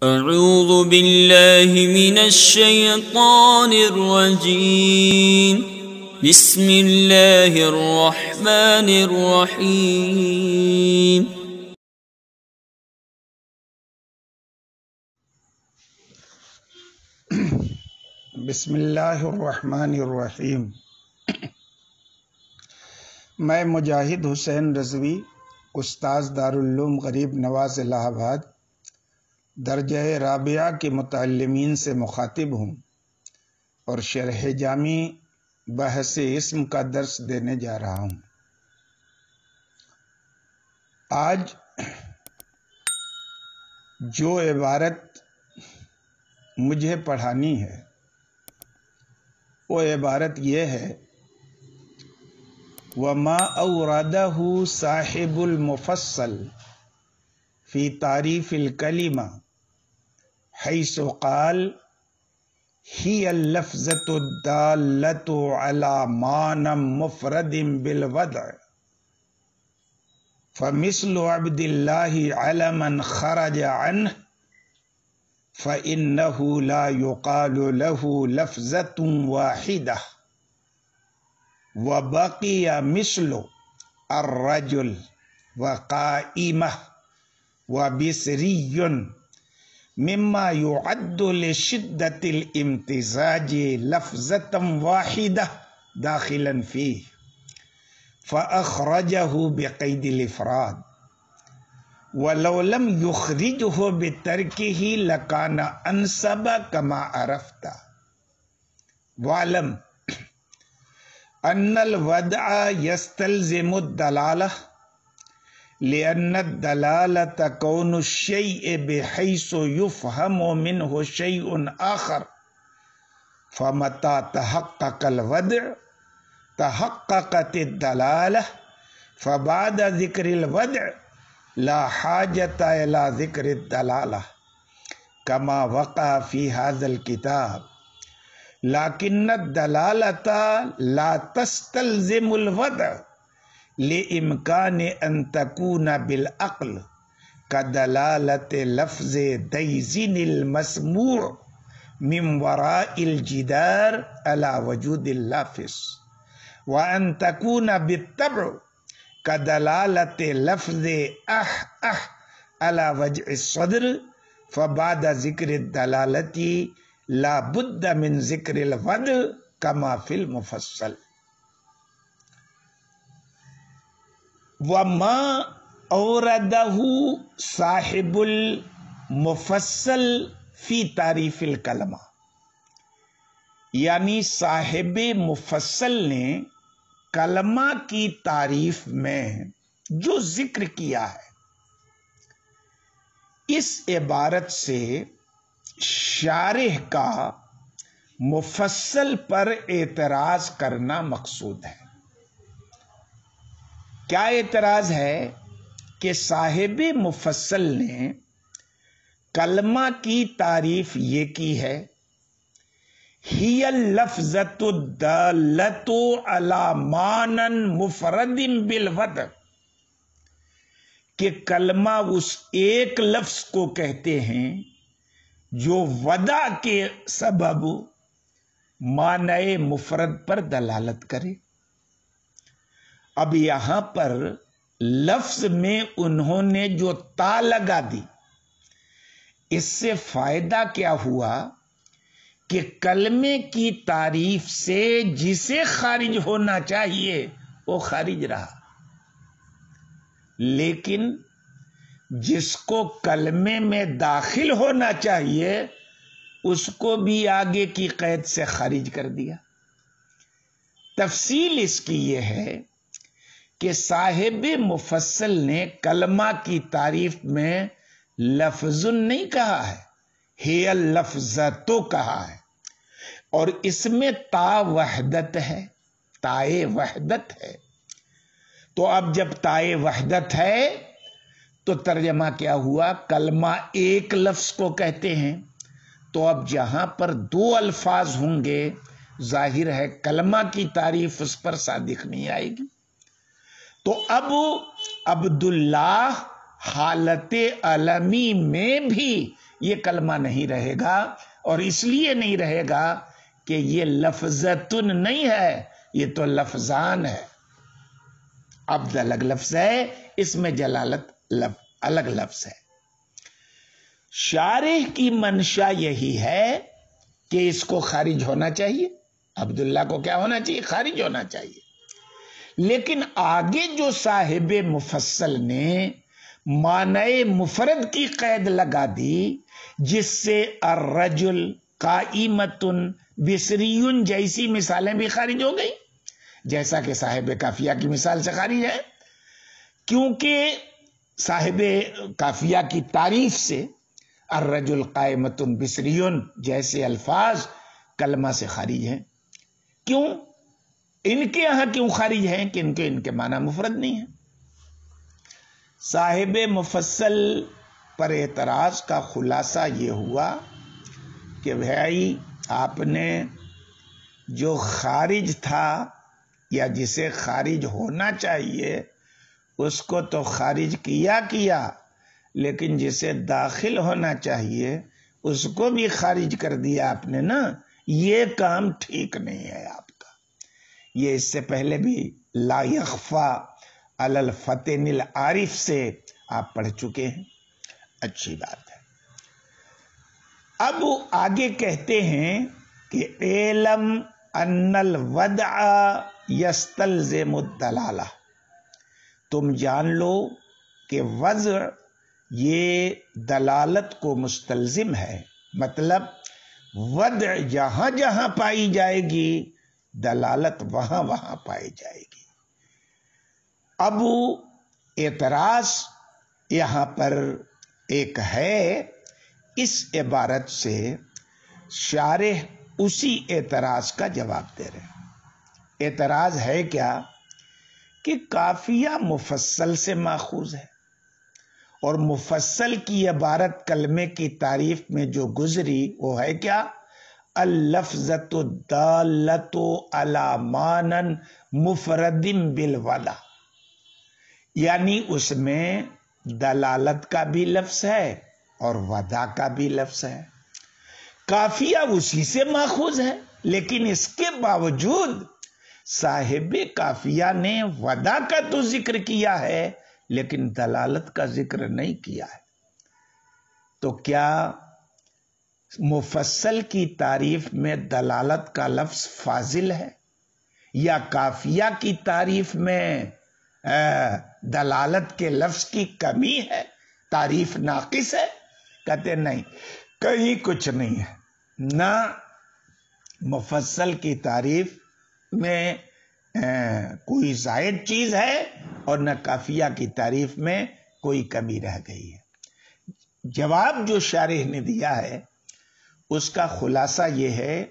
اعوذ باللہ من الشیطان الرجیم بسم اللہ الرحمن الرحیم بسم اللہ الرحمن الرحیم۔ میں مجاہد حسین رضوی، استاذ دارالعلوم غریب نواز الہ آباد، درجہ رابعہ کے متعلمین سے مخاطب ہوں اور شرح جامی بحث اسم کا درس دینے جا رہا ہوں۔ آج جو عبارت مجھے پڑھانی ہے وہ عبارت یہ ہے: وما اوردہ صاحب المفصل فی تعریف الکلمہ حیث قال ہی اللفظۃ الدالۃ علی معنی مفرد بالوضع فمثل عبد اللہ علما خرج عنہ فإنه لا يقال له لفظة واحدة وبقي مثل الرجل وقائمة وبصري مما يعد لشدة الامتزاج لفظة واحدة داخلا فيه فأخرجه بقيد الإفراد وَلَوْ لَمْ يُخْرِجْهُ بِتَرْكِهِ لَكَانَ أَنْسَبَ كَمَا عَرَفْتَ وَاعْلَمْ أَنَّ الْوَضْعَ يَسْتَلْزِمُ الدَّلَالَةَ لِأَنَّ الدَّلَالَةَ كَوْنُ الشَّيْءِ بِحَيْثُ يُفْهَمُ مِنْهُ شَيْءٌ آخَرُ فَمَتَى تَحَقَّقَ الْوَضْعُ تَحَقَّقَتِ الدَّلَالَةُ فَبَعْدَ ذِكْرِ الْوَضْعِ لا حاجت الى ذکر الدلالہ کما وقع فی هذا الكتاب لیکن الدلالۃ لا تستلزم الوضع لامکان ان تکون بالعقل کدلالۃ لفظ دیزن المسموع من وراء الجدار على وجود اللافظ وان تکون بالطبع کدلالت لفظ على وجع الصدر فبعد ذکر الدلالت لا بد من ذکر الوضع کما فی المفصل۔ وما اوردہ صاحب المفصل فی تعریف الکلمہ، یعنی صاحب مفصل نے کلمہ کی تعریف میں جو ذکر کیا ہے، اس عبارت سے شارح کا مفصل پر اعتراض کرنا مقصود ہے۔ کیا اعتراض ہے کہ صاحب مفصل نے کلمہ کی تعریف یہ کی ہے: ہی اللفظۃ الدالۃ علی معنی مفرد بالوضع، کہ کلمہ اس ایک لفظ کو کہتے ہیں جو وضع کے سبب معنی مفرد پر دلالت کرے۔ اب یہاں پر لفظ میں انہوں نے جو تا لگا دی، اس سے فائدہ کیا ہوا کہ کلمے کی تعریف سے جسے خارج ہونا چاہیے وہ خارج رہا، لیکن جس کو کلمے میں داخل ہونا چاہیے اس کو بھی آگے کی قید سے خارج کر دیا۔ تفصیل اس کی یہ ہے کہ صاحب مفصل نے کلمہ کی تعریف میں لفظ نہیں کہا ہے، ہی اللفظۃ کہا ہے، اور اس میں تا وحدت ہے، تائے وحدت ہے۔ تو اب جب تائے وحدت ہے تو ترجمہ کیا ہوا؟ کلمہ ایک لفظ کو کہتے ہیں، تو اب جہاں پر دو الفاظ ہوں گے ظاہر ہے کلمہ کی تعریف اس پر صادق نہیں آئے گی۔ تو اب عبداللہ حالت علمی میں بھی یہ کلمہ نہیں رہے گا، اور اس لیے نہیں رہے گا کہ یہ لفظتن نہیں ہے، یہ تو لفظان ہے۔ عبد الگ لفظ ہے، اس میں جلالت الگ لفظ ہے۔ شارح کی منشا یہی ہے کہ اس کو خارج ہونا چاہیے، عبداللہ کو کیا ہونا چاہیے؟ خارج ہونا چاہیے۔ لیکن آگے جو صاحب مفصل نے معنی مفرد کی قید لگا دی، جس سے الرجل قائمۃ بصری جیسی مثالیں بھی خارج ہو گئی، جیسا کہ صاحب کافیہ کی مثال سے خارج ہے، کیونکہ صاحب کافیہ کی تعریف سے الرجل قائمۃ بصری جیسے الفاظ کلمہ سے خارج ہیں۔ کیوں؟ ان کے یہاں کیوں خارج ہیں کہ ان کے معنی مفرد نہیں ہے۔ صاحب مفصل پر اعتراض کا خلاصہ یہ ہوا کہ بھائی آپ نے جو خارج تھا یا جسے خارج ہونا چاہیے اس کو تو خارج کیا، لیکن جسے داخل ہونا چاہیے اس کو بھی خارج کر دیا آپ نے نا، یہ کام ٹھیک نہیں ہے آپ کا۔ یہ اس سے پہلے بھی لا یخفا علی الفتن العارف سے آپ پڑھ چکے ہیں، اچھی بات ہے۔ اب آگے کہتے ہیں کہ اعلم ان الوضع یستلزم الدلالہ، تم جان لو کہ وضع یہ دلالت کو مستلزم ہے، مطلب وضع جہاں جہاں پائی جائے گی دلالت وہاں وہاں پائی جائے گی۔ اب اعتراض یہاں پر ایک ہے، اس عبارت سے شارح اسی اعتراض کا جواب دے رہے ہیں۔ اعتراض ہے کیا؟ کہ کافیہ مفصل سے ماخوذ ہے، اور مفصل کی عبارت کلمے کی تعریف میں جو گزری وہ ہے کیا؟ اللفظۃ الدالۃ علی معنی مفرد بالوضع، یعنی اس میں دلالت کا بھی لفظ ہے اور وضع کا بھی لفظ ہے۔ کافیہ اسی سے ماخوذ ہے، لیکن اس کے باوجود صاحب کافیہ نے وضع کا تو ذکر کیا ہے لیکن دلالت کا ذکر نہیں کیا ہے۔ تو کیا مفصل کی تعریف میں دلالت کا لفظ فاضل ہے، یا کافیہ کی تعریف میں دلالت کے لفظ کی کمی ہے، تعریف ناقص ہے؟ کہتے نہیں، کہیں کچھ نہیں ہے، نہ مفصل کی تعریف میں کوئی زائد چیز ہے اور نہ کافیہ کی تعریف میں کوئی کمی رہ گئی ہے۔ جواب جو شارح نے دیا ہے اس کا خلاصہ یہ ہے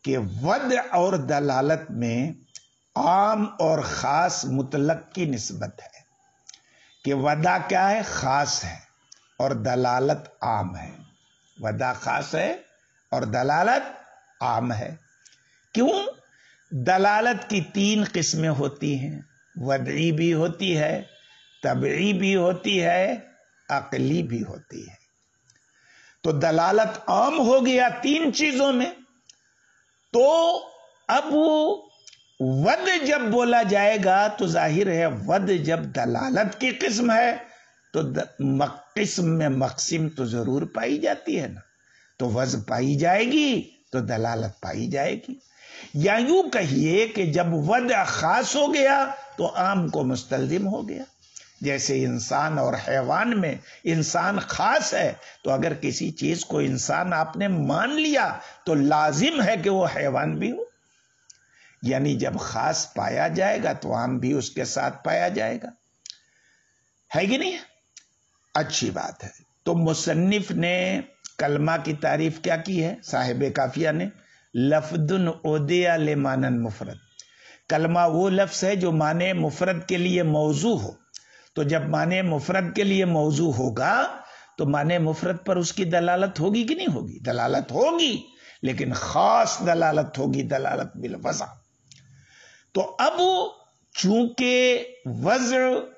کہ وضع اور دلالت میں عام اور خاص مطلق کی نسبت ہے، کہ وضع کیا ہے؟ خاص ہے، اور دلالت عام ہے۔ وضع خاص ہے اور دلالت عام ہے۔ کیوں؟ دلالت کی 3 قسمیں ہوتی ہیں، وضعی بھی ہوتی ہے، طبعی بھی ہوتی ہے، عقلی بھی ہوتی ہے۔ تو دلالت عام ہو گیا 3 چیزوں میں، تو اب وضع جب بولا جائے گا تو ظاہر ہے وضع جب دلالت کی قسم ہے تو قسم میں مقسم تو ضرور پائی جاتی ہے نا، تو وضع پائی جائے گی تو دلالت پائی جائے گی۔ یا یوں کہیے کہ جب وضع خاص ہو گیا تو عام کو مستلزم ہو گیا۔ جیسے انسان اور حیوان میں انسان خاص ہے، تو اگر کسی چیز کو انسان آپ نے مان لیا تو لازم ہے کہ وہ حیوان بھی ہو، یعنی جب خاص پایا جائے گا تو عام بھی اس کے ساتھ پایا جائے گا، ہے کہ نہیں؟ اچھی بات ہے۔ تو مصنف نے کلمہ کی تعریف کیا کی ہے؟ صاحب کافیہ نے لفظ اودع لمعنی مفرد، کلمہ وہ لفظ ہے جو معنی مفرد کے لیے موضوع ہو۔ تو جب معنی مفرد کے لیے موضوع ہوگا تو معنی مفرد پر اس کی دلالت ہوگی کہ نہیں ہوگی؟ دلالت ہوگی، لیکن خاص دلالت ہوگی، دلالت بالوضع۔ تو اب چونکہ وضع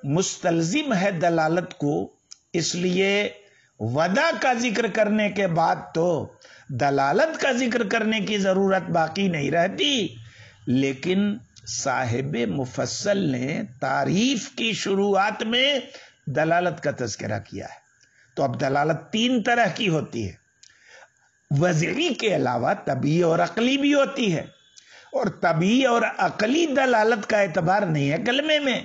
مستلزم ہے دلالت کو، اس لیے ودا کا ذکر کرنے کے بعد تو دلالت کا ذکر کرنے کی ضرورت باقی نہیں رہتی، لیکن صاحب مفصل نے تعریف کی شروعات میں دلالت کا تذکرہ کیا ہے۔ تو اب دلالت تین طرح کی ہوتی ہے، وضعی کے علاوہ طبعی اور عقلی بھی ہوتی ہے، اور طبعی اور عقلی دلالت کا اعتبار نہیں ہے کلمے میں،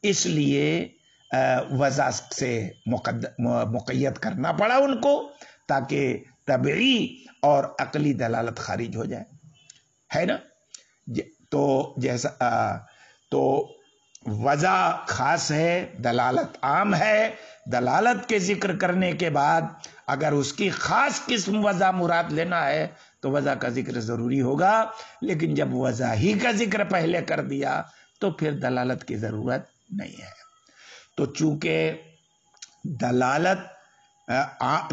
اس لیے وضع سے مقید کرنا پڑا ان کو، تاکہ طبعی اور عقلی دلالت خارج ہو جائے، ہے نا۔ تو جیسا تو وضع خاص ہے، دلالت عام ہے۔ دلالت کے ذکر کرنے کے بعد اگر اس کی خاص قسم وضع مراد لینا ہے تو وضع کا ذکر ضروری ہوگا، لیکن جب وضع ہی کا ذکر پہلے کر دیا تو پھر دلالت کی ضرورت نہیں ہے۔ تو چونکہ دلالت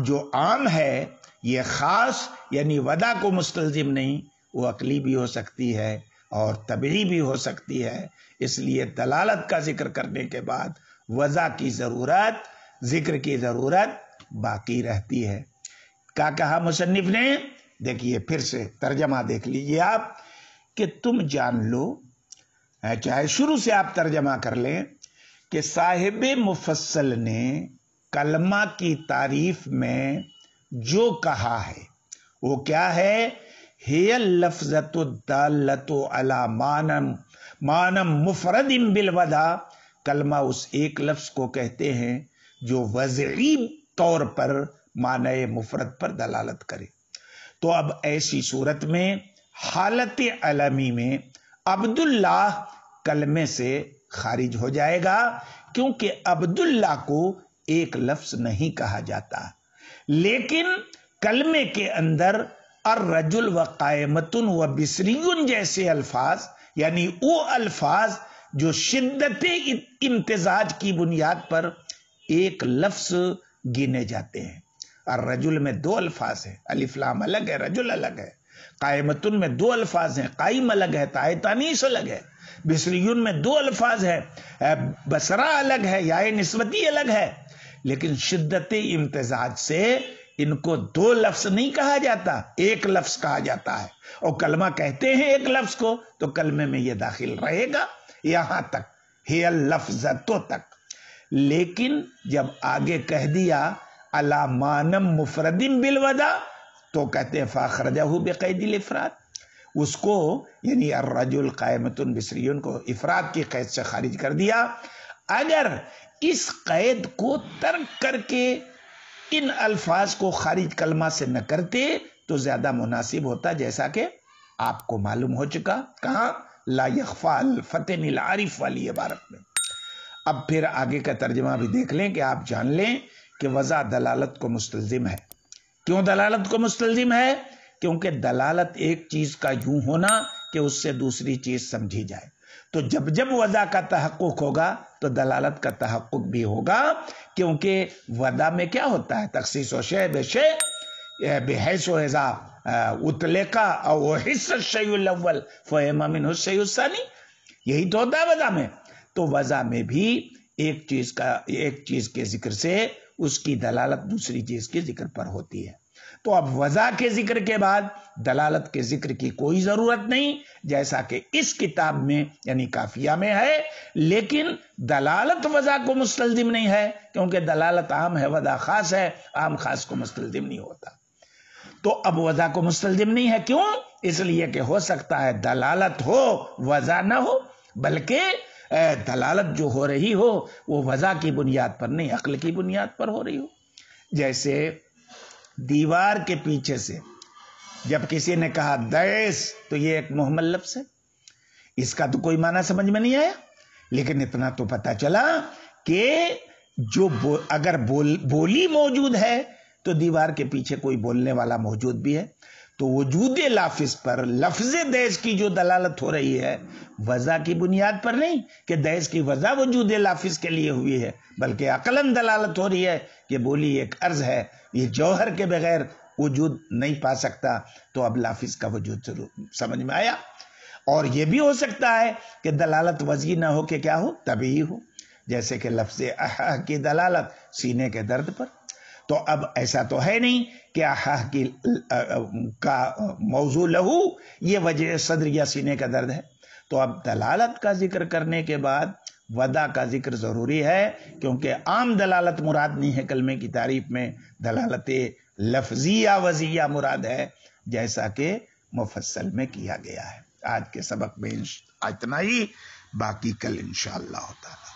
جو عام ہے یہ خاص یعنی وضع کو مستلزم نہیں، وہ عقلی بھی ہو سکتی ہے اور طبعی بھی ہو سکتی ہے، اس لیے دلالت کا ذکر کرنے کے بعد وضع کی ضرورت، ذکر کی ضرورت باقی رہتی ہے۔ کیا کہا مصنف نے؟ دیکھیے پھر سے ترجمہ دیکھ لیجئے آپ، کہ تم جان لو، چاہے شروع سے آپ ترجمہ کر لیں، کہ صاحب مفصل نے کلمہ کی تعریف میں جو کہا ہے وہ کیا ہے؟ ہی اللفظۃ الدالۃ علی معنی مفرد بالوضع، کلمہ اس ایک لفظ کو کہتے ہیں جو وضعی طور پر معنی مفرد پر دلالت کرے۔ تو اب ایسی صورت میں حالت علمی میں عبداللہ کلمے سے خارج ہو جائے گا، کیونکہ عبداللہ کو ایک لفظ نہیں کہا جاتا، لیکن کلمے کے اندر الرجل و قائمۃ و بصری جیسے الفاظ، یعنی وہ الفاظ جو شدت امتزاج کی بنیاد پر ایک لفظ گنے جاتے ہیں۔ الرجل میں دو الفاظ ہیں، الف لام الگ ہے، رجل الگ ہے۔ قائمتن میں دو الفاظ ہیں، قائم الگ ہے، تائے تانیث الگ ہے۔ بصریون میں دو الفاظ ہے، بصرہ الگ ہے، یا نسبتی الگ ہے، لیکن شدت امتزاج سے ان کو دو لفظ نہیں کہا جاتا، ایک لفظ کہا جاتا ہے، اور کلمہ کہتے ہیں ایک لفظ کو، تو کلمے میں یہ داخل رہے گا یہاں تک، ہی اللفظتو تک۔ لیکن جب آگے کہہ دیا علی معنی مفرد بالوضع، تو کہتے ہیں فاخرجہ بقید الافراد، اس کو یعنی الرجل قائمۃ بصریون کو افراد کی قید سے خارج کر دیا۔ اگر اس قید کو ترک کر کے ان الفاظ کو خارج کلمہ سے نہ کرتے تو زیادہ مناسب ہوتا، جیسا کہ آپ کو معلوم ہو چکا کہاں لا یخفی الفتن العارف والی عبارت میں۔ اب پھر آگے کا ترجمہ بھی دیکھ لیں کہ آپ جان لیں کہ وضع دلالت کو مستلزم ہے۔ کیوں دلالت کو مستلزم ہے؟ کیونکہ دلالت ایک چیز کا یوں ہونا کہ اس سے دوسری چیز سمجھی جائے، تو جب جب وضع کا تحقق ہوگا تو دلالت کا تحقق بھی ہوگا، کیونکہ وضع میں کیا ہوتا ہے؟ تخصیص و شیء بشیء بحیث و اذا اطلقا او حس الشیء الاول فهم منه الشیء الثانی، یہی تو ہوتا ہے وضع میں۔ تو وضع میں بھی ایک چیز کے ذکر سے اس کی دلالت دوسری چیز کے ذکر پر ہوتی ہے۔ تو اب وضع کے ذکر کے بعد دلالت کے ذکر کی کوئی ضرورت نہیں، جیسا کہ اس کتاب میں یعنی کافیہ میں ہے، لیکن دلالت وضع کو مستلزم نہیں ہے، کیونکہ دلالت عام ہے، وضع خاص ہے، عام خاص کو مستلزم نہیں ہوتا۔ تو اب وضع کو مستلزم نہیں ہے، کیوں؟ اس لیے کہ ہو سکتا ہے دلالت ہو وضع نہ ہو، بلکہ دلالت جو ہو رہی ہو وہ وضع کی بنیاد پر نہیں، عقل کی بنیاد پر ہو رہی ہو۔ جیسے دیوار کے پیچھے سے جب کسی نے کہا دیس، تو یہ ایک مہمل لفظ ہے، اس کا تو کوئی معنی سمجھ میں نہیں آیا، لیکن اتنا تو پتا چلا کہ جو اگر بولی موجود ہے تو دیوار کے پیچھے کوئی بولنے والا موجود بھی ہے، تو وجود لافظ پر لفظ دیس کی جو دلالت ہو رہی ہے وضع کی بنیاد پر نہیں کہ دیس کی وضع وجود لافظ کے لیے ہوئی ہے، بلکہ عقلاً دلالت ہو رہی ہے کہ بولی ایک عرض ہے، یہ جوہر کے بغیر وجود نہیں پا سکتا، تو اب لافظ کا وجود ضرور سمجھ میں آیا۔ اور یہ بھی ہو سکتا ہے کہ دلالت وضعی نہ ہو کہ کیا ہو؟ طبعی ہو، جیسے کہ لفظ کی دلالت سینے کے درد پر۔ تو اب ایسا تو ہے نہیں کہ کا موضوع لہو یہ وجہ صدر یا سینے کا درد ہے، تو اب دلالت کا ذکر کرنے کے بعد ودا کا ذکر ضروری ہے، کیونکہ عام دلالت مراد نہیں ہے کلمے کی تعریف میں، دلالت لفظیہ وضعیہ مراد ہے، جیسا کہ مفصل میں کیا گیا ہے۔ آج کے سبق میں اتنا ہی، باقی کل انشاءاللہ تعالی۔